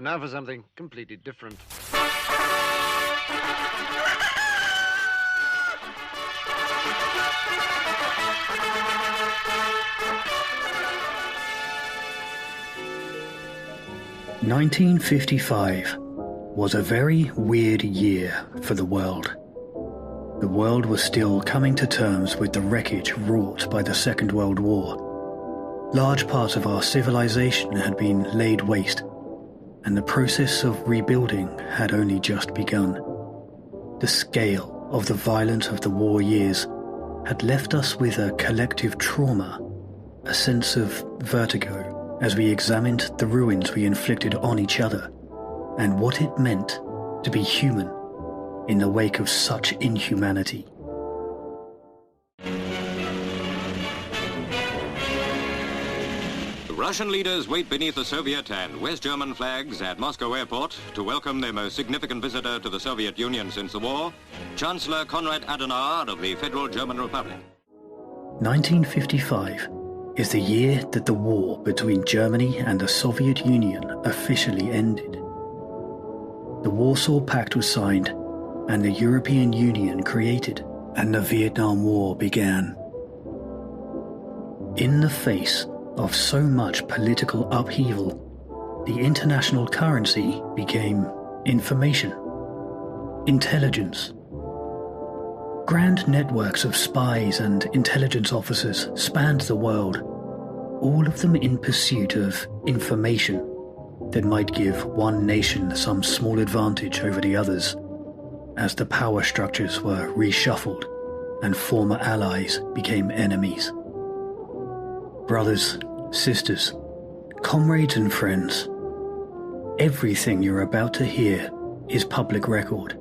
And now for something completely different. "1955 was a very weird year for the world. The world was still coming to terms with the wreckage wrought by the Second World War. Large parts of our civilization had been laid waste, and the process of rebuilding had only just begun. The scale of the violence of the war years had left us with a collective trauma, a sense of vertigo as we examined the ruins we inflicted on each other and what it meant to be human in the wake of such inhumanity. Russian leaders wait beneath the Soviet and West German flags at Moscow airport to welcome their most significant visitor to the Soviet Union since the war, Chancellor Konrad Adenauer of the Federal German Republic. 1955 is the year that the war between Germany and the Soviet Union officially ended. The Warsaw Pact was signed, and the European Union created, and the Vietnam War began. In the face of so much political upheaval, the international currency became information, intelligence. Grand networks of spies and intelligence officers spanned the world, all of them in pursuit of information that might give one nation some small advantage over the others, as the power structures were reshuffled and former allies became enemies. Brothers, sisters, comrades and friends, everything you're about to hear is public record.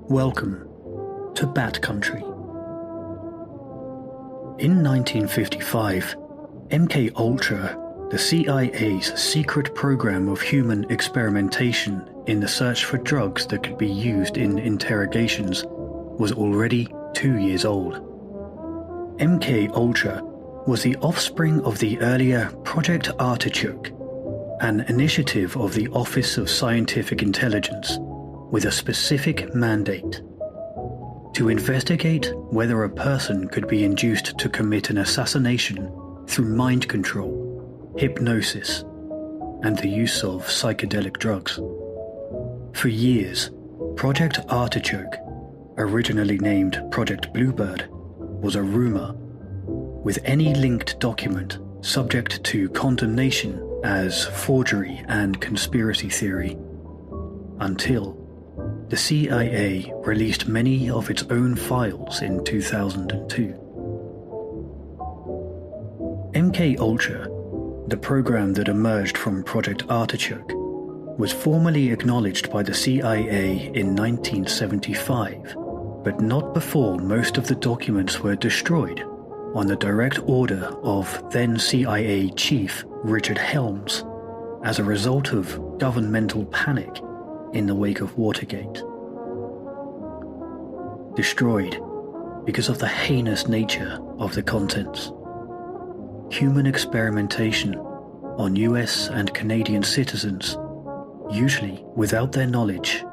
Welcome to Bat Country. In 1955, MKUltra, the CIA's secret program of human experimentation in the search for drugs that could be used in interrogations, was already 2 years old. MKUltra was the offspring of the earlier Project Artichoke, an initiative of the Office of Scientific Intelligence with a specific mandate: to investigate whether a person could be induced to commit an assassination through mind control, hypnosis, and the use of psychedelic drugs. For years, Project Artichoke, originally named Project Bluebird, was a rumor, with any linked document subject to condemnation as forgery and conspiracy theory, until the CIA released many of its own files in 2002. MKUltra, the program that emerged from Project Artichoke, was formally acknowledged by the CIA in 1975, but not before most of the documents were destroyed on the direct order of then CIA Chief Richard Helms as a result of governmental panic in the wake of Watergate. Destroyed because of the heinous nature of the contents. Human experimentation on US and Canadian citizens, usually without their knowledge,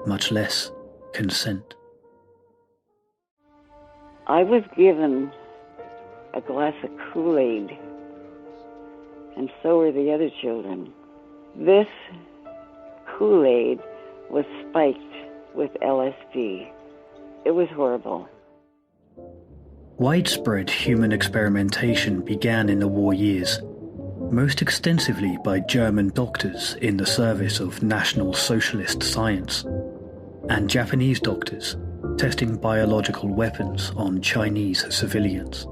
much less consent. I was given a glass of Kool-Aid, and so were the other children. This Kool-Aid was spiked with LSD. It was horrible. Widespread human experimentation began in the war years, most extensively by German doctors in the service of National Socialist science, and Japanese doctors testing biological weapons on Chinese civilians.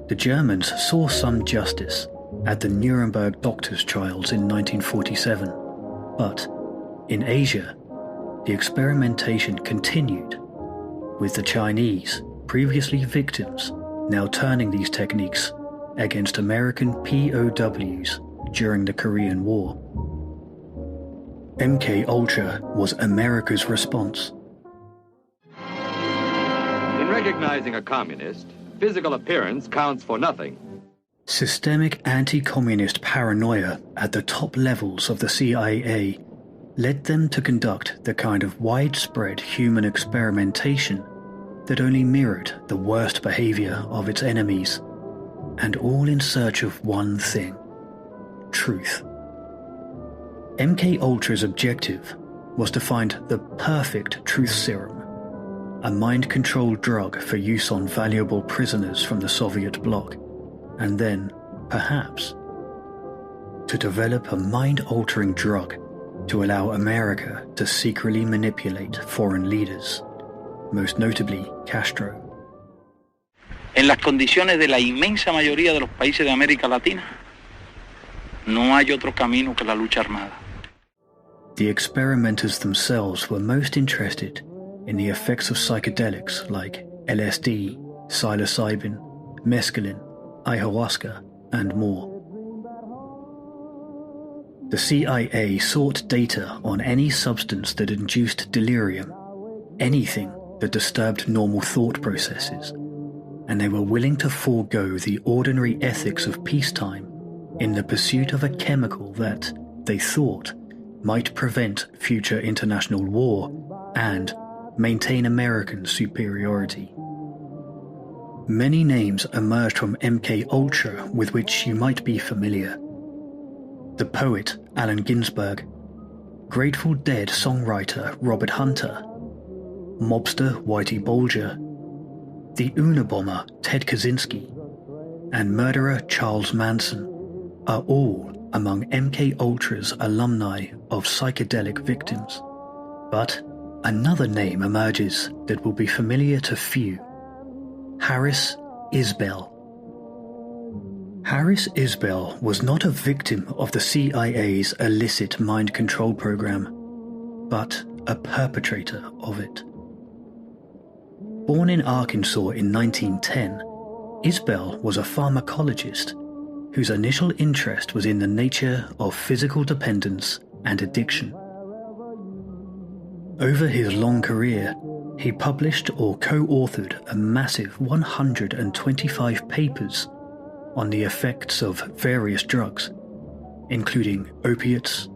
The Germans saw some justice at the Nuremberg doctors' trials in 1947, but in Asia, the experimentation continued, with the Chinese, previously victims, now turning these techniques against American POWs during the Korean War. MKUltra was America's response. In recognizing a communist, physical appearance counts for nothing. Systemic anti-communist paranoia at the top levels of the CIA led them to conduct the kind of widespread human experimentation that only mirrored the worst behavior of its enemies, and all in search of one thing: truth. MKUltra's objective was to find the perfect truth serum, a mind-controlled drug for use on valuable prisoners from the Soviet bloc, and then, perhaps, to develop a mind-altering drug to allow America to secretly manipulate foreign leaders, most notably Castro. En las condiciones de la inmensa mayoría de los países de América Latina, no hay otro camino que la lucha armada. The experimenters themselves were most interested in the effects of psychedelics like LSD, psilocybin, mescaline, ayahuasca, and more. The CIA sought data on any substance that induced delirium, anything that disturbed normal thought processes, and they were willing to forego the ordinary ethics of peacetime in the pursuit of a chemical that, they thought, might prevent future international war and maintain American superiority. Many names emerged from MKUltra with which you might be familiar. The poet Allen Ginsberg, Grateful Dead songwriter Robert Hunter, mobster Whitey Bulger, the Unabomber Ted Kaczynski, and murderer Charles Manson are all among MKUltra's alumni of psychedelic victims. But another name emerges that will be familiar to few: Harris Isbell. Harris Isbell was not a victim of the CIA's illicit mind control program, but a perpetrator of it. Born in Arkansas in 1910, Isbell was a pharmacologist whose initial interest was in the nature of physical dependence and addiction. Over his long career, he published or co-authored a massive 125 papers on the effects of various drugs, including opiates,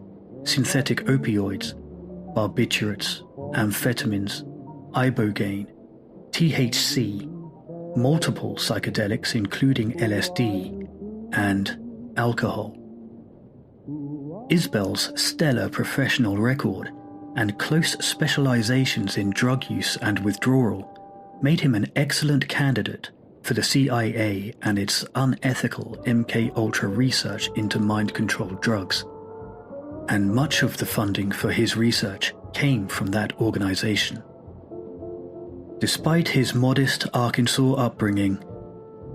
synthetic opioids, barbiturates, amphetamines, ibogaine, THC, multiple psychedelics including LSD, and alcohol. Isbell's stellar professional record and close specializations in drug use and withdrawal made him an excellent candidate for the CIA and its unethical MKUltra research into mind-controlled drugs, and much of the funding for his research came from that organization. Despite his modest Arkansas upbringing,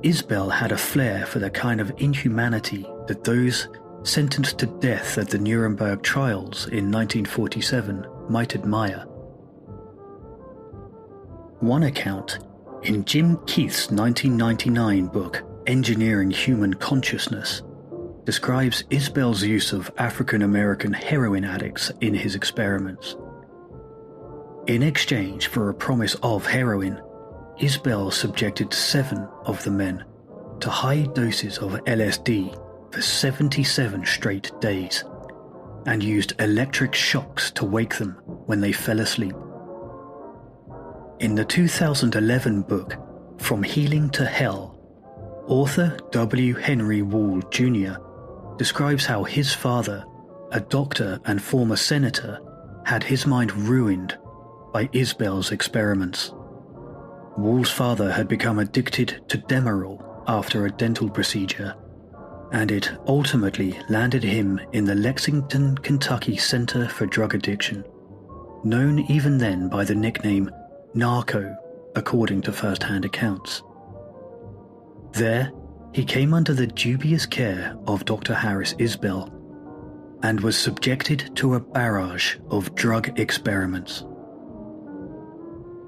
Isbell had a flair for the kind of inhumanity that those sentenced to death at the Nuremberg trials in 1947 might admire. One account, in Jim Keith's 1999 book, Engineering Human Consciousness, describes Isbell's use of African-American heroin addicts in his experiments. In exchange for a promise of heroin, Isbell subjected 7 of the men to high doses of LSD for 77 straight days, and used electric shocks to wake them when they fell asleep. In the 2011 book, From Healing to Hell, author W. Henry Wall Jr. describes how his father, a doctor and former senator, had his mind ruined by Isbell's experiments. Wall's father had become addicted to Demerol after a dental procedure, and it ultimately landed him in the Lexington, Kentucky Center for Drug Addiction, known even then by the nickname Narco, according to first-hand accounts. There, he came under the dubious care of Dr. Harris Isbell, and was subjected to a barrage of drug experiments.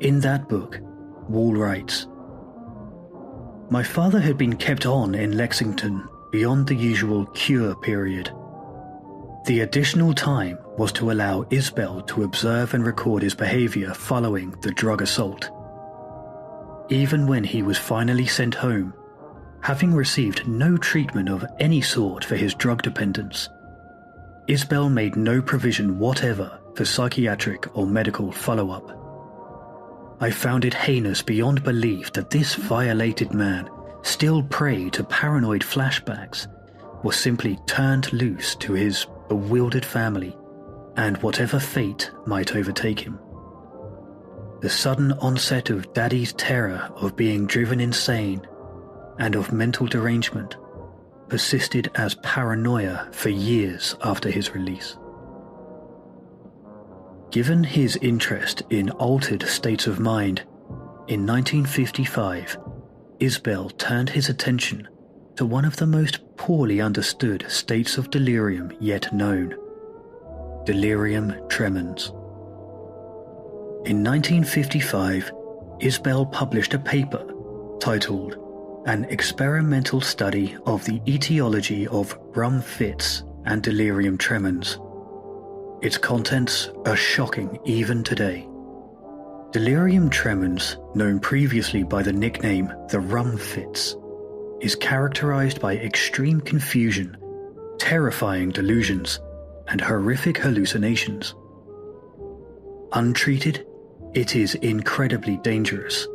In that book, Wall writes, "My father had been kept on in Lexington beyond the usual cure period. The additional time was to allow Isbell to observe and record his behavior following the drug assault. Even when he was finally sent home, Having received no treatment of any sort for his drug dependence, Isbell made no provision whatever for psychiatric or medical follow-up. I found it heinous beyond belief that this violated man, still prey to paranoid flashbacks, was simply turned loose to his bewildered family and whatever fate might overtake him. The sudden onset of Daddy's terror of being driven insane and of mental derangement persisted as paranoia for years after his release. Given his interest in altered states of mind, in 1955, Isbell turned his attention to one of the most poorly understood states of delirium yet known: delirium tremens. In 1955, Isbell published a paper titled An Experimental Study of the Etiology of Rum Fits and Delirium Tremens. Its contents are shocking even today. Delirium tremens, known previously by the nickname the rum fits, is characterized by extreme confusion, terrifying delusions, and horrific hallucinations. Untreated, it is incredibly dangerous,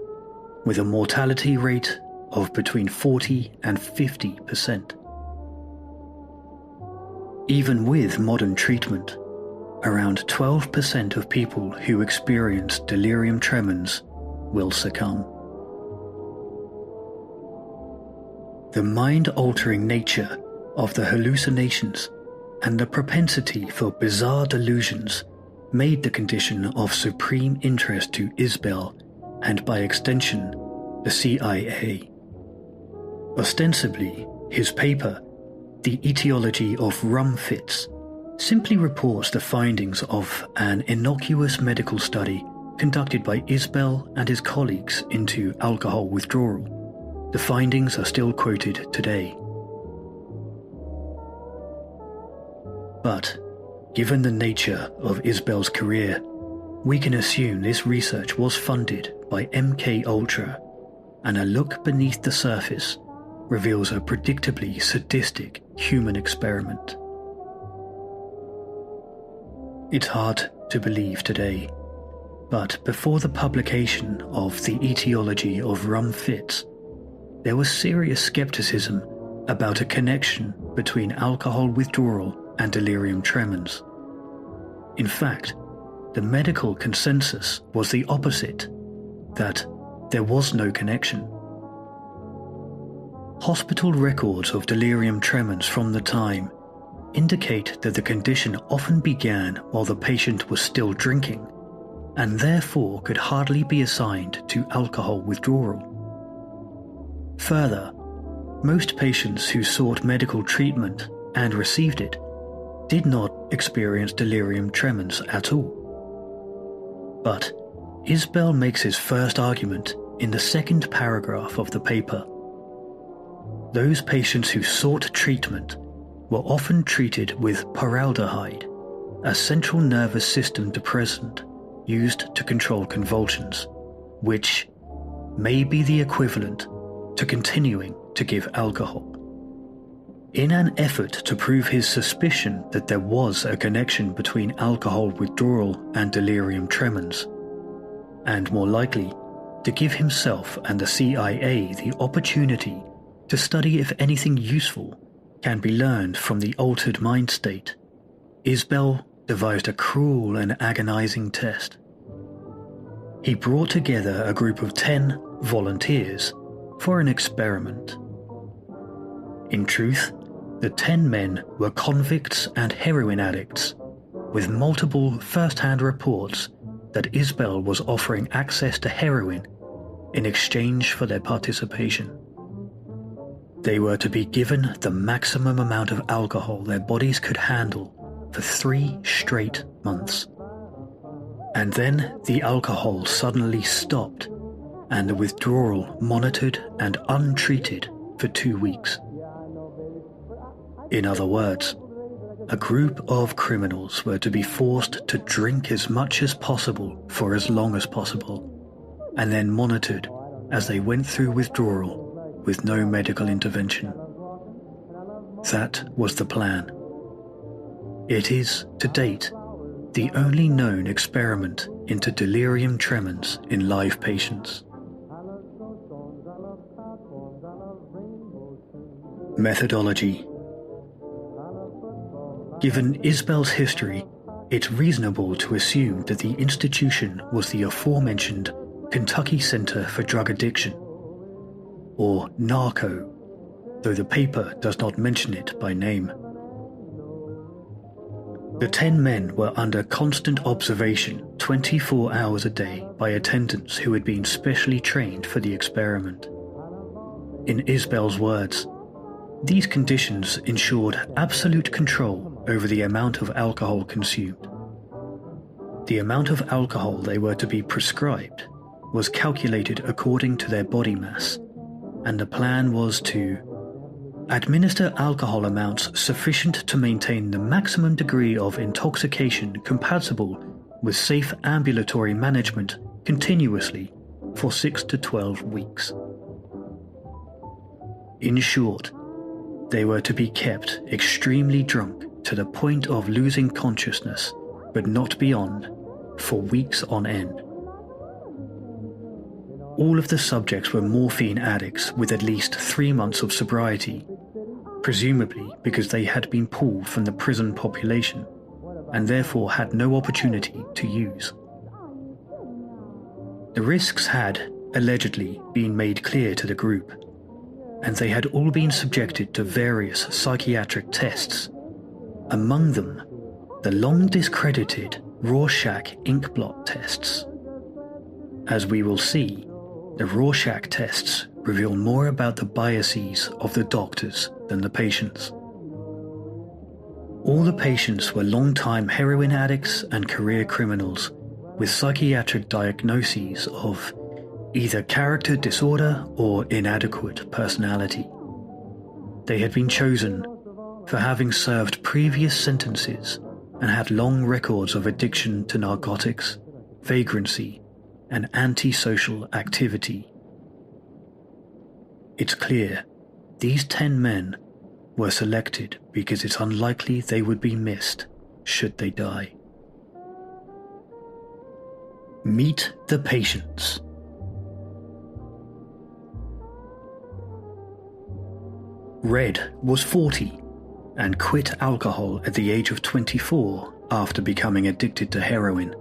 with a mortality rate of between 40 and 50%. Even with modern treatment, around 12% of people who experience delirium tremens will succumb. The mind-altering nature of the hallucinations and the propensity for bizarre delusions made the condition of supreme interest to Isbell and, by extension, the CIA. Ostensibly, his paper, The Etiology of Rum Fits, simply reports the findings of an innocuous medical study conducted by Isbell and his colleagues into alcohol withdrawal. The findings are still quoted today. But, given the nature of Isbell's career, we can assume this research was funded by MKUltra, and a look beneath the surface reveals a predictably sadistic human experiment. It's hard to believe today, but before the publication of The Etiology of Rum Fits, there was serious skepticism about a connection between alcohol withdrawal and delirium tremens. In fact, the medical consensus was the opposite, that there was no connection. Hospital records of delirium tremens from the time indicate that the condition often began while the patient was still drinking, and therefore could hardly be assigned to alcohol withdrawal. Further, most patients who sought medical treatment and received it did not experience delirium tremens at all. But Isbell makes his first argument in the second paragraph of the paper. Those patients who sought treatment were often treated with paraldehyde, a central nervous system depressant used to control convulsions, which may be the equivalent to continuing to give alcohol. In an effort to prove his suspicion that there was a connection between alcohol withdrawal and delirium tremens, and more likely, to give himself and the CIA the opportunity to study if anything useful can be learned from the altered mind state, Isbell devised a cruel and agonizing test. He brought together a group of 10 volunteers for an experiment. In truth, the 10 men were convicts and heroin addicts, with multiple first-hand reports that Isbell was offering access to heroin in exchange for their participation. They were to be given the maximum amount of alcohol their bodies could handle for 3 straight months. And then the alcohol suddenly stopped, and the withdrawal monitored and untreated for 2 weeks. In other words, a group of criminals were to be forced to drink as much as possible for as long as possible, and then monitored as they went through withdrawal with no medical intervention. That was the plan. It is, to date, the only known experiment into delirium tremens in live patients. Methodology. Given Isbell's history, it's reasonable to assume that the institution was the aforementioned Kentucky Center for Drug Addiction, or NARCO, though the paper does not mention it by name. The 10 men were under constant observation 24 hours a day by attendants who had been specially trained for the experiment. In Isbell's words, these conditions ensured absolute control over the amount of alcohol consumed. The amount of alcohol they were to be prescribed was calculated according to their body mass, and the plan was to administer alcohol amounts sufficient to maintain the maximum degree of intoxication compatible with safe ambulatory management continuously for 6 to 12 weeks. In short, they were to be kept extremely drunk to the point of losing consciousness, but not beyond, for weeks on end. All of the subjects were morphine addicts with at least 3 months of sobriety, presumably because they had been pulled from the prison population and therefore had no opportunity to use. The risks had, allegedly, been made clear to the group, and they had all been subjected to various psychiatric tests, among them the long discredited Rorschach ink blot tests. As we will see, the Rorschach tests reveal more about the biases of the doctors than the patients. All the patients were long-time heroin addicts and career criminals with psychiatric diagnoses of either character disorder or inadequate personality. They had been chosen for having served previous sentences and had long records of addiction to narcotics, vagrancy, and antisocial activity. It's clear these 10 men were selected because it's unlikely they would be missed should they die. Meet the patients. Red was 40 and quit alcohol at the age of 24 after becoming addicted to heroin.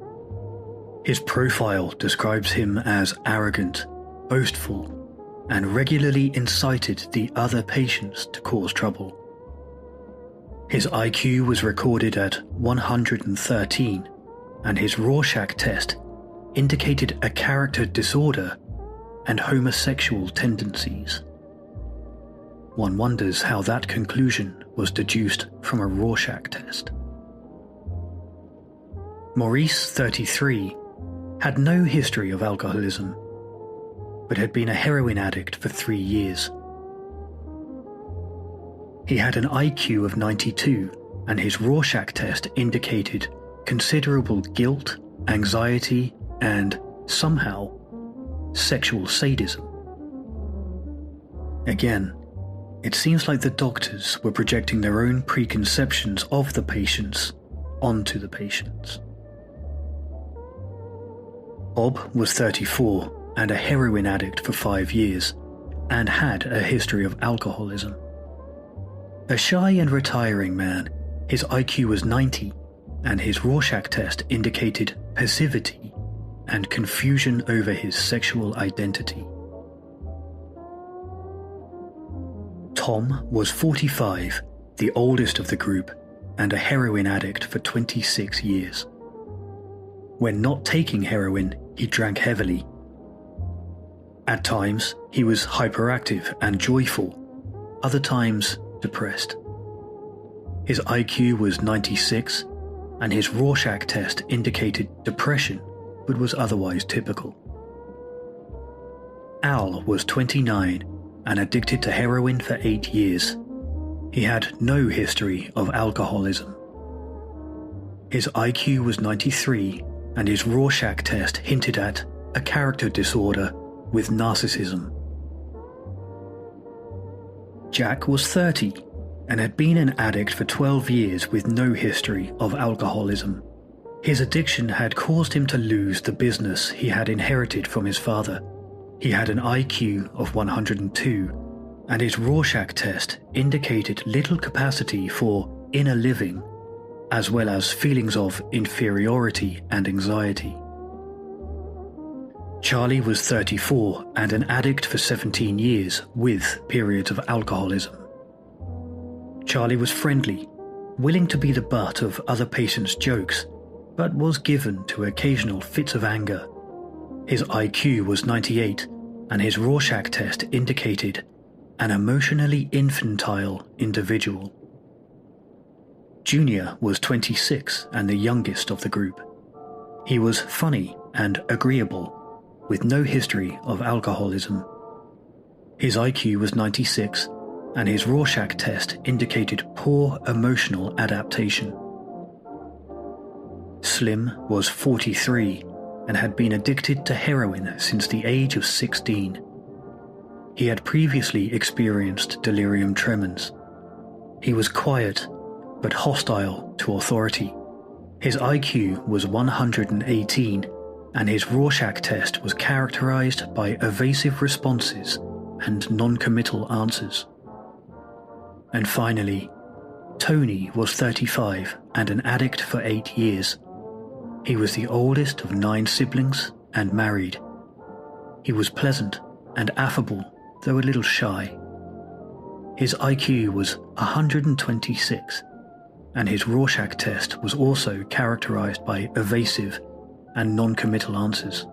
His profile describes him as arrogant, boastful, and regularly incited the other patients to cause trouble. His IQ was recorded at 113, and his Rorschach test indicated a character disorder and homosexual tendencies. One wonders how that conclusion was deduced from a Rorschach test. Maurice, 33, had no history of alcoholism, but had been a heroin addict for 3 years. He had an IQ of 92, and his Rorschach test indicated considerable guilt, anxiety, and, somehow, sexual sadism. Again, it seems like the doctors were projecting their own preconceptions of the patients onto the patients. Bob was 34 and a heroin addict for 5 years, and had a history of alcoholism. A shy and retiring man, his IQ was 90, and his Rorschach test indicated passivity and confusion over his sexual identity. Tom was 45, the oldest of the group, and a heroin addict for 26 years. When not taking heroin, he drank heavily. At times, he was hyperactive and joyful, other times depressed. His IQ was 96, and his Rorschach test indicated depression, but was otherwise typical. Al was 29 and addicted to heroin for 8 years. He had no history of alcoholism. His IQ was 93, and his Rorschach test hinted at a character disorder with narcissism. Jack was 30 and had been an addict for 12 years with no history of alcoholism. His addiction had caused him to lose the business he had inherited from his father. He had an IQ of 102, and his Rorschach test indicated little capacity for inner living, as well as feelings of inferiority and anxiety. Charlie was 34 and an addict for 17 years with periods of alcoholism. Charlie was friendly, willing to be the butt of other patients' jokes, but was given to occasional fits of anger. His IQ was 98, and his Rorschach test indicated an emotionally infantile individual. Junior was 26 and the youngest of the group. He was funny and agreeable, with no history of alcoholism. His IQ was 96, and his Rorschach test indicated poor emotional adaptation. Slim was 43 and had been addicted to heroin since the age of 16. He had previously experienced delirium tremens. He was quiet but hostile to authority. His IQ was 118, and his Rorschach test was characterized by evasive responses and non-committal answers. And finally, Tony was 35 and an addict for 8 years. He was the oldest of 9 siblings and married. He was pleasant and affable, though a little shy. His IQ was 126, and his Rorschach test was also characterized by evasive and non-committal answers.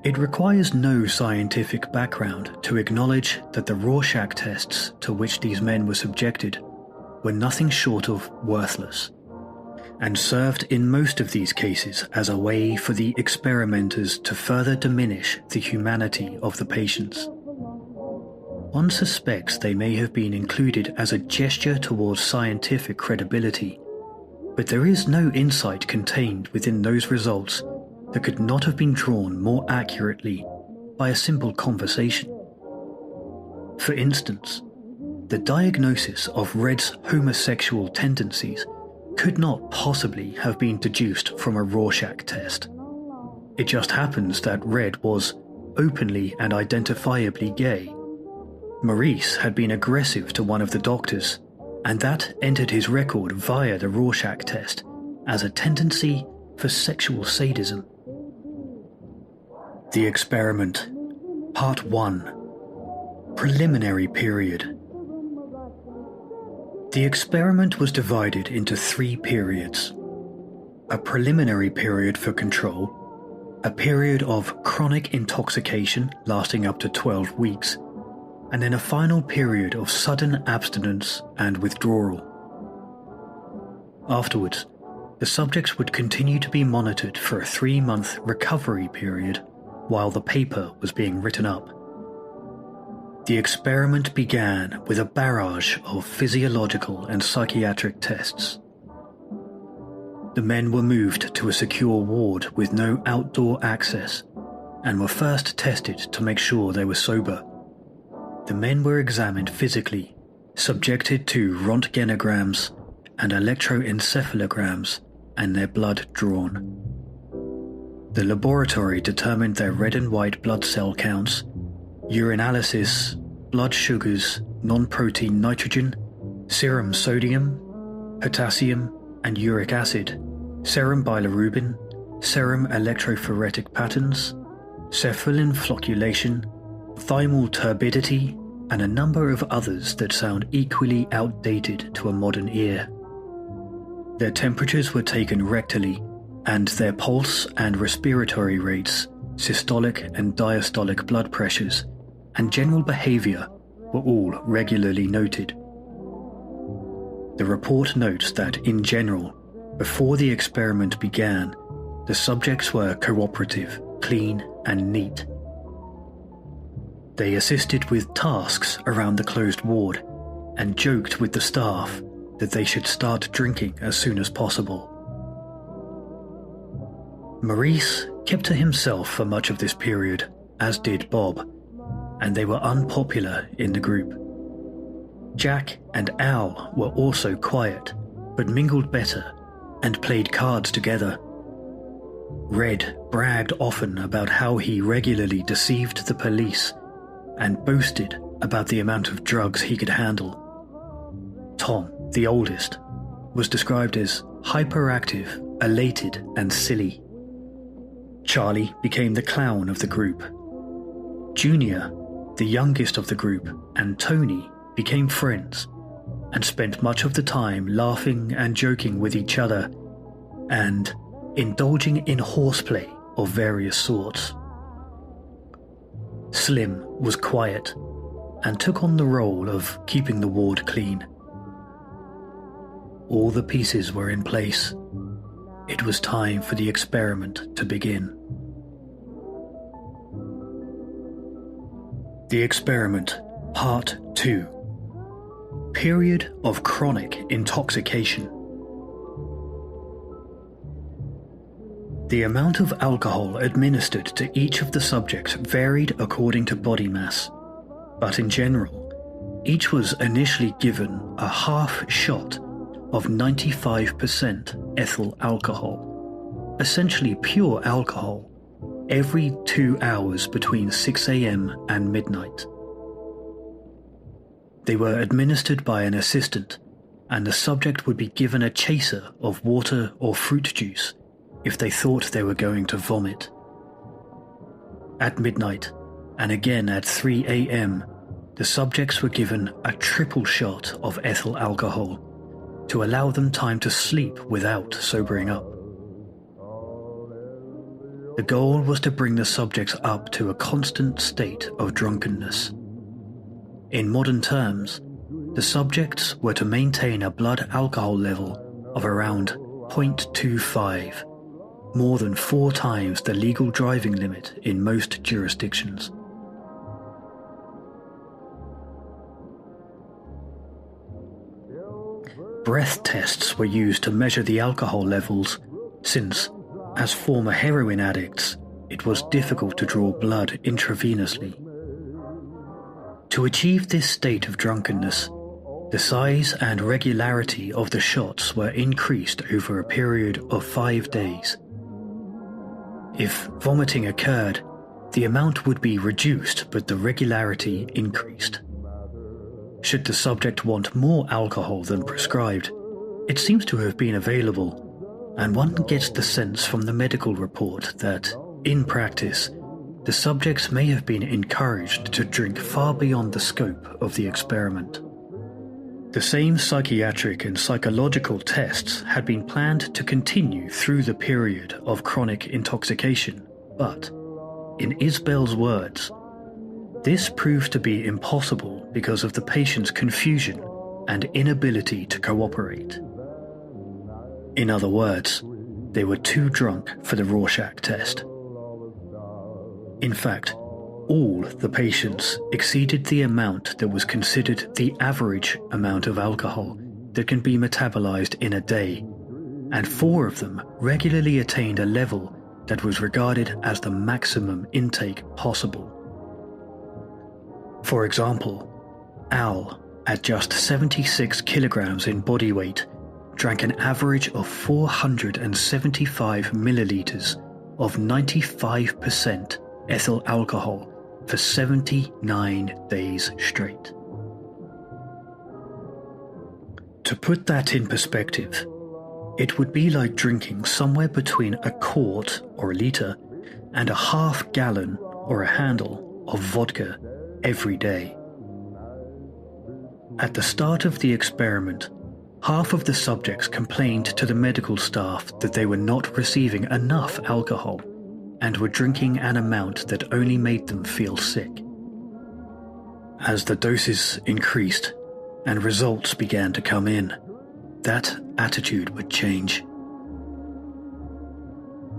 It requires no scientific background to acknowledge that the Rorschach tests to which these men were subjected were nothing short of worthless, and served in most of these cases as a way for the experimenters to further diminish the humanity of the patients. One suspects they may have been included as a gesture towards scientific credibility, but there is no insight contained within those results that could not have been drawn more accurately by a simple conversation. For instance, the diagnosis of Red's homosexual tendencies could not possibly have been deduced from a Rorschach test. It just happens that Red was openly and identifiably gay. Maurice had been aggressive to one of the doctors, and that entered his record via the Rorschach test as a tendency for sexual sadism. The experiment, Part 1, Preliminary Period. The experiment was divided into 3 periods. A preliminary period for control, a period of chronic intoxication lasting up to 12 weeks, and then a final period of sudden abstinence and withdrawal. Afterwards, the subjects would continue to be monitored for a 3-month recovery period while the paper was being written up. The experiment began with a barrage of physiological and psychiatric tests. The men were moved to a secure ward with no outdoor access and were first tested to make sure they were sober. The men were examined physically, subjected to röntgenograms and electroencephalograms, and their blood drawn. The laboratory determined their red and white blood cell counts, urinalysis, blood sugars, non-protein nitrogen, serum sodium, potassium and uric acid, serum bilirubin, serum electrophoretic patterns, cephalin flocculation, thymal turbidity, and a number of others that sound equally outdated to a modern ear. Their temperatures were taken rectally, and their pulse and respiratory rates, systolic and diastolic blood pressures, and general behavior were all regularly noted. The report notes that, in general, before the experiment began, the subjects were cooperative, clean, and neat. They assisted with tasks around the closed ward and joked with the staff that they should start drinking as soon as possible. Maurice kept to himself for much of this period, as did Bob, and they were unpopular in the group. Jack and Al were also quiet, but mingled better and played cards together. Red bragged often about how he regularly deceived the police and boasted about the amount of drugs he could handle. Tom, the oldest, was described as hyperactive, elated, and silly. Charlie became the clown of the group. Junior, the youngest of the group, and Tony became friends and spent much of the time laughing and joking with each other and indulging in horseplay of various sorts. Slim was quiet and took on the role of keeping the ward clean. All the pieces were in place. It was time for the experiment to begin. The experiment, Part 2. Period of chronic intoxication. The amount of alcohol administered to each of the subjects varied according to body mass, but in general, each was initially given a half shot of 95% ethyl alcohol, essentially pure alcohol, every 2 hours between 6 a.m. and midnight. They were administered by an assistant, and the subject would be given a chaser of water or fruit juice if they thought they were going to vomit. At midnight, and again at 3 a.m., the subjects were given a triple shot of ethyl alcohol to allow them time to sleep without sobering up. The goal was to bring the subjects up to a constant state of drunkenness. In modern terms, the subjects were to maintain a blood alcohol level of around 0.25, more than 4 times the legal driving limit in most jurisdictions. Breath tests were used to measure the alcohol levels, since, as former heroin addicts, it was difficult to draw blood intravenously. To achieve this state of drunkenness, the size and regularity of the shots were increased over a period of 5 days. If vomiting occurred, the amount would be reduced, but the regularity increased. Should the subject want more alcohol than prescribed, it seems to have been available, and one gets the sense from the medical report that, in practice, the subjects may have been encouraged to drink far beyond the scope of the experiment. The same psychiatric and psychological tests had been planned to continue through the period of chronic intoxication, but, in Isbell's words, this proved to be impossible because of the patient's confusion and inability to cooperate. In other words, they were too drunk for the Rorschach test. In fact, all the patients exceeded the amount that was considered the average amount of alcohol that can be metabolized in a day, and 4 of them regularly attained a level that was regarded as the maximum intake possible. For example, Al, at just 76 kilograms in body weight, drank an average of 475 milliliters of 95% ethyl alcohol for 79 days straight. To put that in perspective, it would be like drinking somewhere between a quart or a liter and a half gallon or a handle of vodka every day. At the start of the experiment, half of the subjects complained to the medical staff that they were not receiving enough alcohol and were drinking an amount that only made them feel sick. As the doses increased and results began to come in, that attitude would change.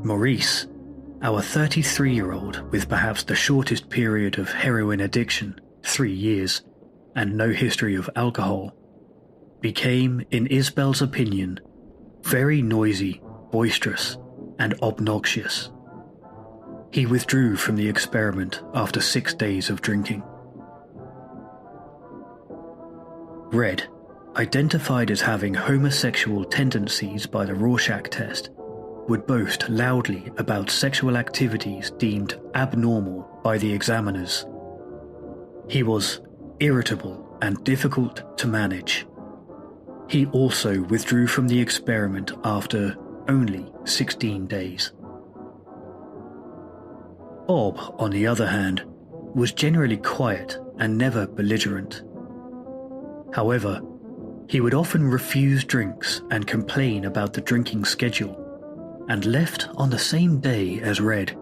Maurice, our 33-year-old with perhaps the shortest period of heroin addiction, 3 years, and no history of alcohol, became, in Isbell's opinion, very noisy, boisterous, and obnoxious. He withdrew from the experiment after 6 days of drinking. Red, identified as having homosexual tendencies by the Rorschach test, would boast loudly about sexual activities deemed abnormal by the examiners. He was irritable and difficult to manage. He also withdrew from the experiment after only 16 days. Bob, on the other hand, was generally quiet and never belligerent. However, he would often refuse drinks and complain about the drinking schedule, and left on the same day as Red.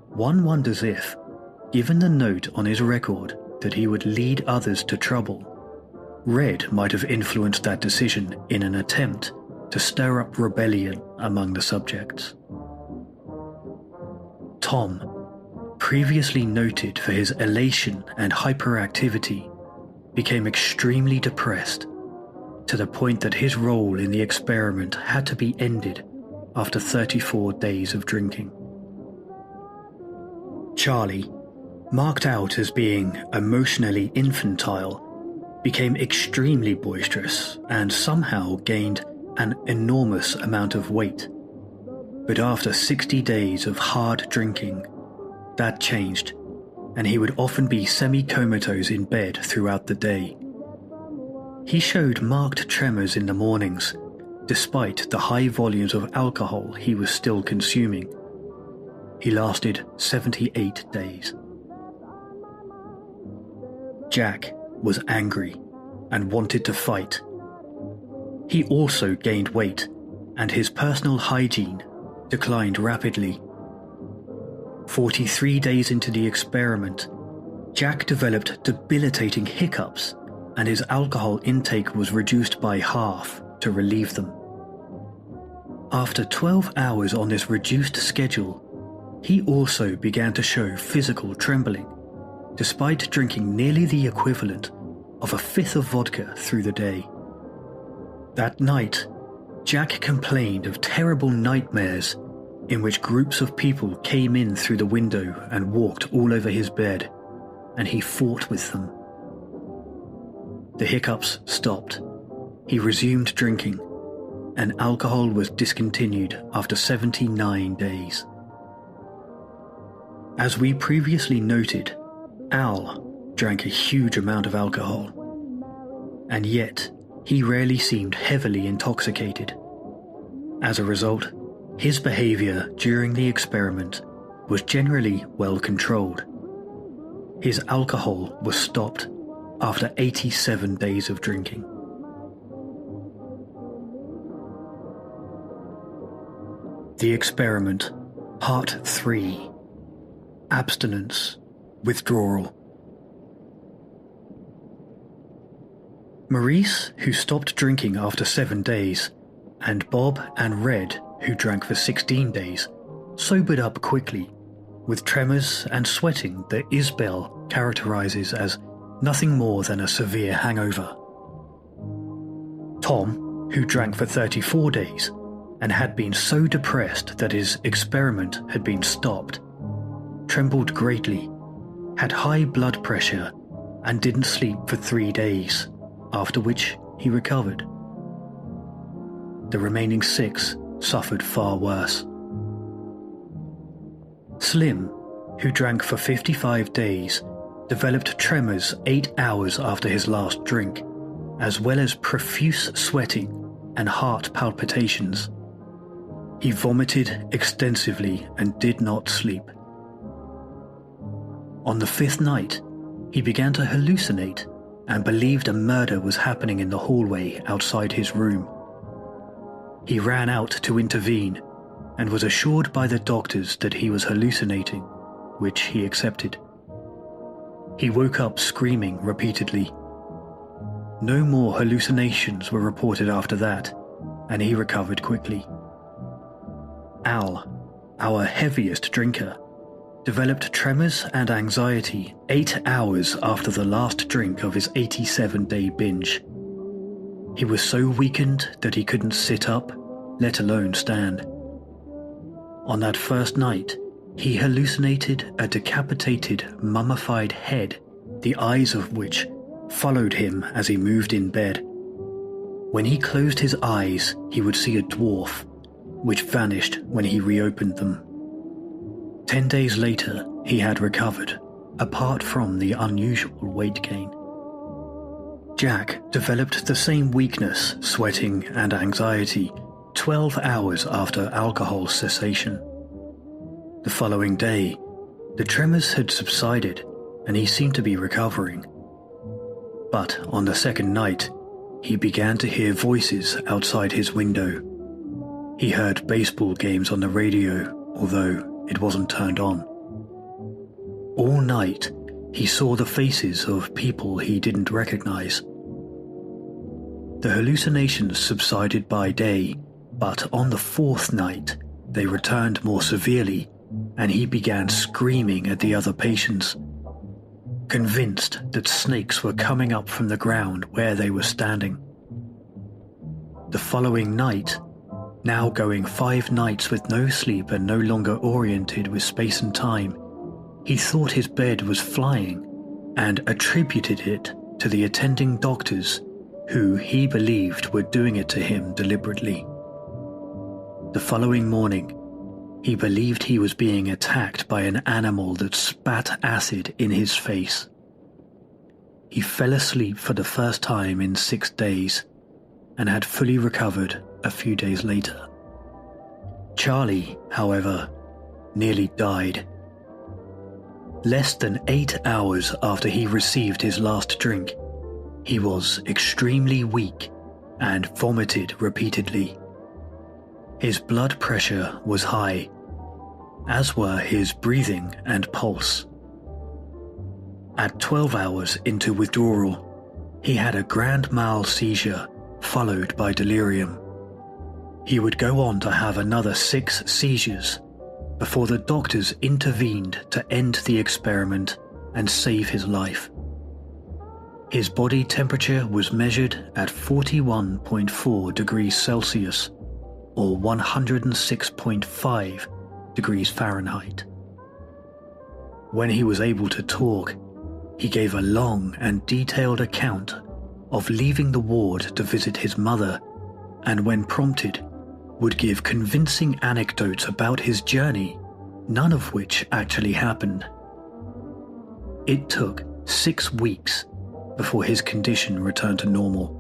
One wonders if, given the note on his record that he would lead others to trouble, Red might have influenced that decision in an attempt to stir up rebellion among the subjects. Tom, previously noted for his elation and hyperactivity, became extremely depressed, to the point that his role in the experiment had to be ended after 34 days of drinking. Charlie, marked out as being emotionally infantile, became extremely boisterous and somehow gained an enormous amount of weight. But after 60 days of hard drinking, that changed, and he would often be semi-comatose in bed throughout the day. He showed marked tremors in the mornings, despite the high volumes of alcohol he was still consuming. He lasted 78 days. Jack was angry and wanted to fight. He also gained weight, and his personal hygiene declined rapidly. 43 days into the experiment, Jack developed debilitating hiccups, and his alcohol intake was reduced by half to relieve them. After 12 hours on this reduced schedule, he also began to show physical trembling, despite drinking nearly the equivalent of a fifth of vodka through the day. That night, Jack complained of terrible nightmares in which groups of people came in through the window and walked all over his bed, and he fought with them. The hiccups stopped. He resumed drinking, and alcohol was discontinued after 79 days. As we previously noted, Al drank a huge amount of alcohol, and yet he rarely seemed heavily intoxicated. As a result, his behavior during the experiment was generally well controlled. His alcohol was stopped after 87 days of drinking. The Experiment, Part 3. Abstinence, Withdrawal. Maurice, who stopped drinking after 7 days, and Bob and Red, who drank for 16 days, sobered up quickly, with tremors and sweating that Isbell characterizes as nothing more than a severe hangover. Tom, who drank for 34 days, and had been so depressed that his experiment had been stopped, trembled greatly, had high blood pressure, and didn't sleep for 3 days, after which he recovered. The remaining 6 suffered far worse. Slim, who drank for 55 days, developed tremors 8 hours after his last drink, as well as profuse sweating and heart palpitations. He vomited extensively and did not sleep. On the 5th night, he began to hallucinate and believed a murder was happening in the hallway outside his room. He ran out to intervene and was assured by the doctors that he was hallucinating, which he accepted. He woke up screaming repeatedly. No more hallucinations were reported after that, and he recovered quickly. Al, our heaviest drinker, developed tremors and anxiety 8 hours after the last drink of his 87-day binge. He was so weakened that he couldn't sit up, let alone stand. On that first night, he hallucinated a decapitated, mummified head, the eyes of which followed him as he moved in bed. When he closed his eyes, he would see a dwarf, which vanished when he reopened them. 10 days later, he had recovered, apart from the unusual weight gain. Jack developed the same weakness, sweating, and anxiety 12 hours after alcohol cessation. The following day, the tremors had subsided and he seemed to be recovering. But on the second night, he began to hear voices outside his window. He heard baseball games on the radio, although it wasn't turned on. All night, he saw the faces of people he didn't recognize. The hallucinations subsided by day, but on the fourth night, they returned more severely, and he began screaming at the other patients, convinced that snakes were coming up from the ground where they were standing. The following night, now going 5 nights with no sleep and no longer oriented with space and time, he thought his bed was flying and attributed it to the attending doctors who he believed were doing it to him deliberately. The following morning, he believed he was being attacked by an animal that spat acid in his face. He fell asleep for the first time in 6 days and had fully recovered a few days later. Charlie, however, nearly died. Less than 8 hours after he received his last drink, he was extremely weak and vomited repeatedly. His blood pressure was high, as were his breathing and pulse. At 12 hours into withdrawal, he had a grand mal seizure followed by delirium. He would go on to have another 6 seizures before the doctors intervened to end the experiment and save his life. His body temperature was measured at 41.4 degrees Celsius or 106.5 degrees Fahrenheit. When he was able to talk, he gave a long and detailed account of leaving the ward to visit his mother, and when prompted, would give convincing anecdotes about his journey, none of which actually happened. It took 6 weeks before his condition returned to normal.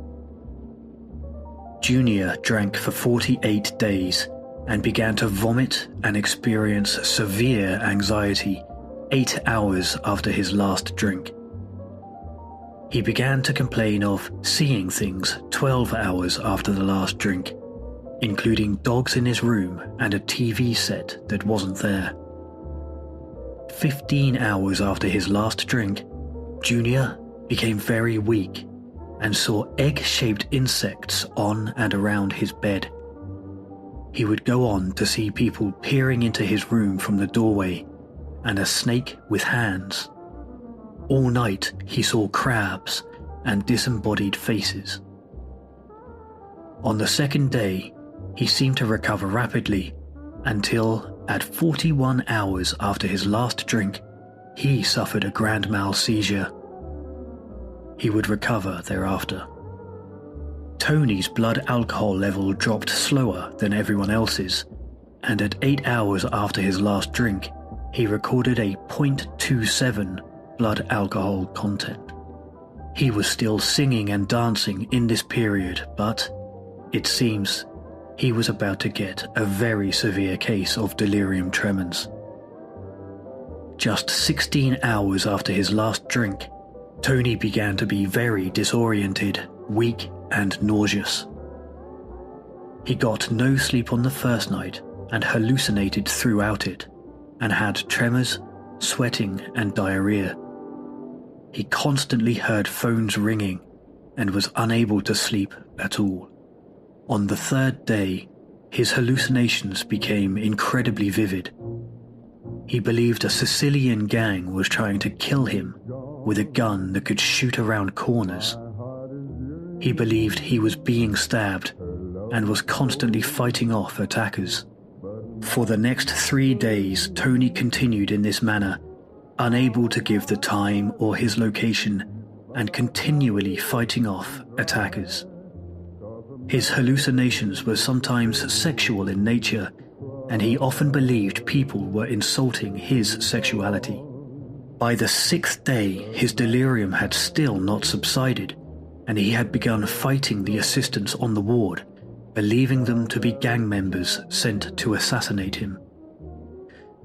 Junior drank for 48 days and began to vomit and experience severe anxiety 8 hours after his last drink. He began to complain of seeing things 12 hours after the last drink, including dogs in his room and a TV set that wasn't there. 15 hours after his last drink, Junior became very weak and saw egg-shaped insects on and around his bed. He would go on to see people peering into his room from the doorway and a snake with hands. All night he saw crabs and disembodied faces. On the second day, he seemed to recover rapidly until, at 41 hours after his last drink, he suffered a grand mal seizure. He would recover thereafter. Tony's blood alcohol level dropped slower than everyone else's, and at 8 hours after his last drink, he recorded a 0.27 blood alcohol content. He was still singing and dancing in this period, but it seems he was about to get a very severe case of delirium tremens. Just 16 hours after his last drink, Tony began to be very disoriented, weak, and nauseous. He got no sleep on the first night and hallucinated throughout it, and had tremors, sweating, and diarrhea. He constantly heard phones ringing and was unable to sleep at all. On the third day, his hallucinations became incredibly vivid. He believed a Sicilian gang was trying to kill him with a gun that could shoot around corners. He believed he was being stabbed and was constantly fighting off attackers. For the next 3 days, Tony continued in this manner, unable to give the time or his location, and continually fighting off attackers. His hallucinations were sometimes sexual in nature, and he often believed people were insulting his sexuality. By the 6th day, his delirium had still not subsided, and he had begun fighting the assistants on the ward, believing them to be gang members sent to assassinate him.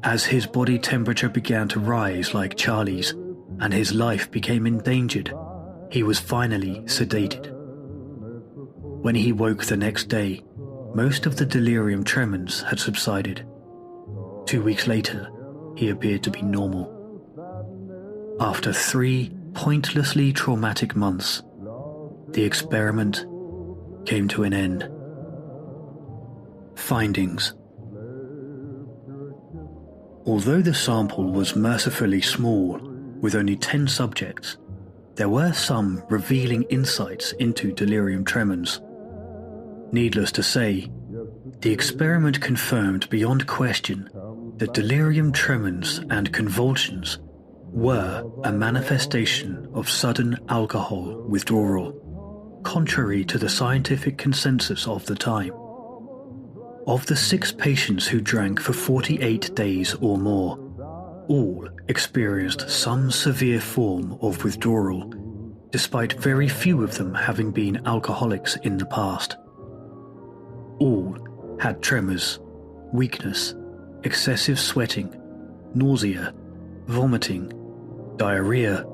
As his body temperature began to rise like Charlie's, and his life became endangered, he was finally sedated. When he woke the next day, most of the delirium tremens had subsided. 2 weeks later, he appeared to be normal. After 3 pointlessly traumatic months, the experiment came to an end. Findings. Although the sample was mercifully small, with only 10 subjects, there were some revealing insights into delirium tremens. Needless to say, the experiment confirmed beyond question that delirium tremens and convulsions were a manifestation of sudden alcohol withdrawal, contrary to the scientific consensus of the time. Of the 6 patients who drank for 48 days or more, all experienced some severe form of withdrawal, despite very few of them having been alcoholics in the past. All had tremors, weakness, excessive sweating, nausea, vomiting, diarrhea,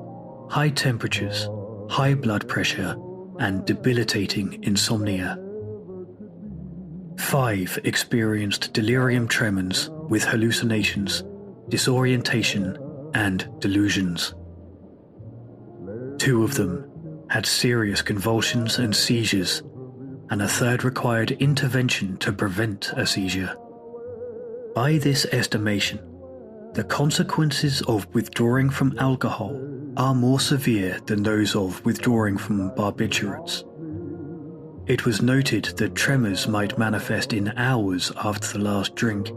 high temperatures, high blood pressure, and debilitating insomnia. 5 experienced delirium tremens with hallucinations, disorientation, and delusions. 2 of them had serious convulsions and seizures, and a third required intervention to prevent a seizure. By this estimation, the consequences of withdrawing from alcohol are more severe than those of withdrawing from barbiturates. It was noted that tremors might manifest in hours after the last drink,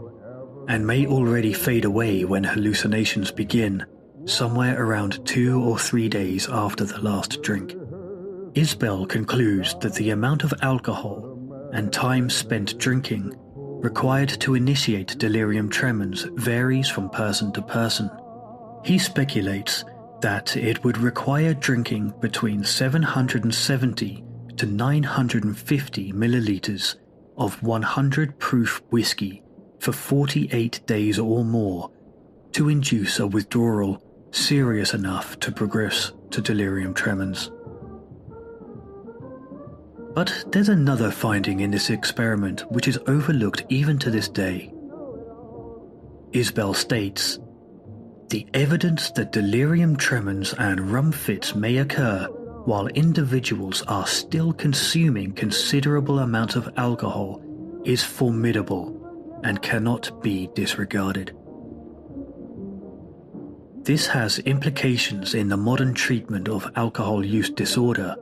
and may already fade away when hallucinations begin, somewhere around 2 or 3 days after the last drink. Isbell concludes that the amount of alcohol and time spent drinking required to initiate delirium tremens varies from person to person. He speculates that it would require drinking between 770 to 950 milliliters of 100 proof whiskey for 48 days or more to induce a withdrawal serious enough to progress to delirium tremens. But there's another finding in this experiment which is overlooked even to this day. Isbell states, "The evidence that delirium tremens and rum fits may occur while individuals are still consuming considerable amounts of alcohol is formidable and cannot be disregarded." This has implications in the modern treatment of alcohol use disorder.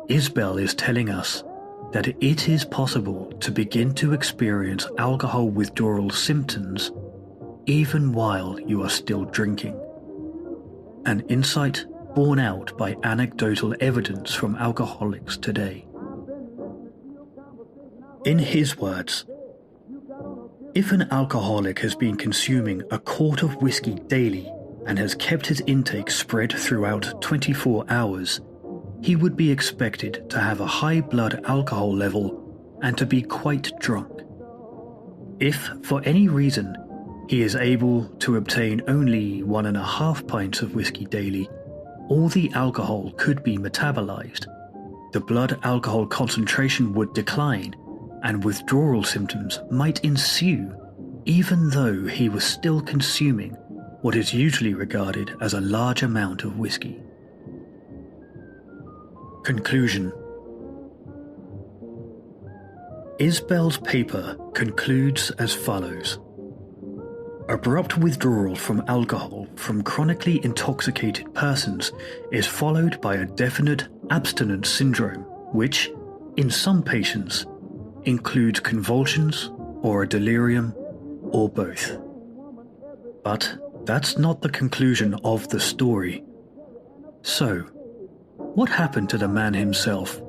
Isbell is telling us that it is possible to begin to experience alcohol withdrawal symptoms even while you are still drinking. An insight borne out by anecdotal evidence from alcoholics today. In his words, if an alcoholic has been consuming a quart of whiskey daily and has kept his intake spread throughout 24 hours, he would be expected to have a high blood alcohol level and to be quite drunk. If, for any reason, he is able to obtain only 1.5 pints of whiskey daily, all the alcohol could be metabolized, the blood alcohol concentration would decline, and withdrawal symptoms might ensue, even though he was still consuming what is usually regarded as a large amount of whiskey. Conclusion. Isbell's paper concludes as follows. Abrupt withdrawal from alcohol from chronically intoxicated persons is followed by a definite abstinence syndrome, which, in some patients, includes convulsions or a delirium or both. But that's not the conclusion of the story. So, what happened to the man himself?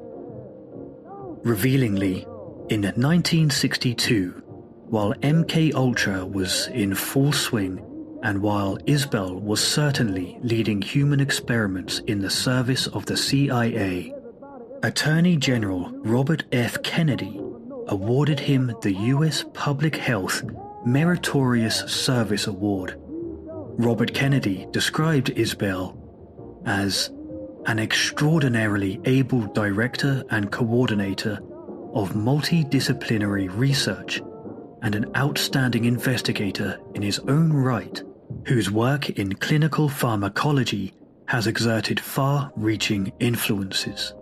Revealingly, in 1962, while MKUltra was in full swing, and while Isbell was certainly leading human experiments in the service of the CIA, Attorney General Robert F. Kennedy awarded him the U.S. Public Health Meritorious Service Award. Robert Kennedy described Isbell as an extraordinarily able director and coordinator of multidisciplinary research and an outstanding investigator in his own right, whose work in clinical pharmacology has exerted far-reaching influences.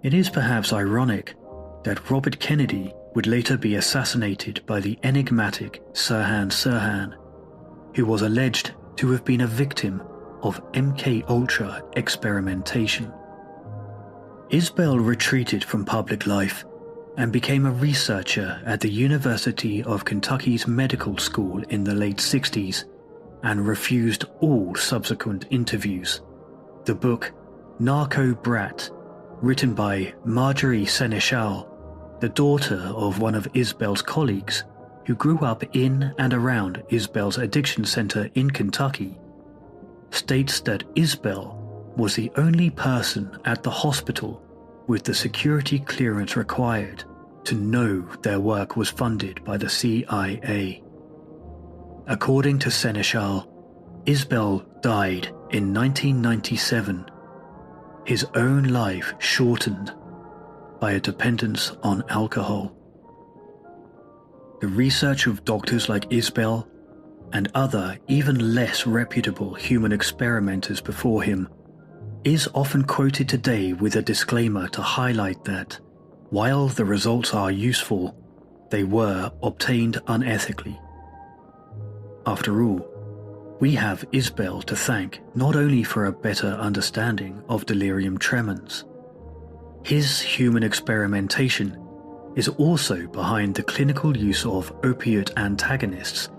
It is perhaps ironic that Robert Kennedy would later be assassinated by the enigmatic Sirhan Sirhan, who was alleged to have been a victim of MKUltra experimentation. Isbell retreated from public life and became a researcher at the University of Kentucky's medical school in the late 60s and refused all subsequent interviews. The book Narco Brat, written by Marjorie Seneschal, the daughter of one of Isbell's colleagues who grew up in and around Isbell's addiction center in Kentucky, states that Isbell was the only person at the hospital with the security clearance required to know their work was funded by the CIA. According to Seneschal, Isbell died in 1997, his own life shortened by a dependence on alcohol. The research of doctors like Isbell and other even less reputable human experimenters before him is often quoted today with a disclaimer to highlight that, while the results are useful, they were obtained unethically. After all, we have Isbell to thank not only for a better understanding of delirium tremens. His human experimentation is also behind the clinical use of opiate antagonists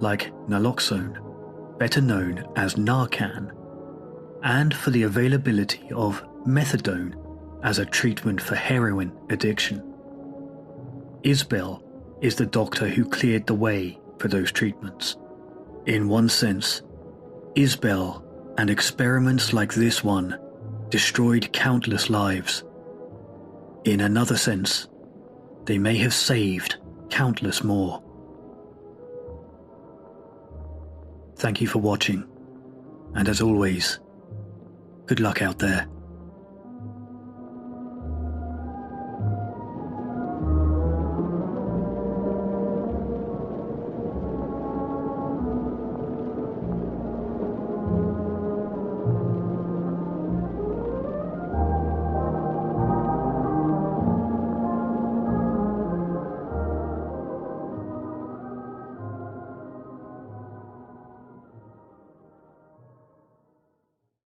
like naloxone, better known as Narcan, and for the availability of methadone as a treatment for heroin addiction. Isbell is the doctor who cleared the way for those treatments. In one sense, Isbell and experiments like this one destroyed countless lives. In another sense, they may have saved countless more. Thank you for watching, and as always, good luck out there.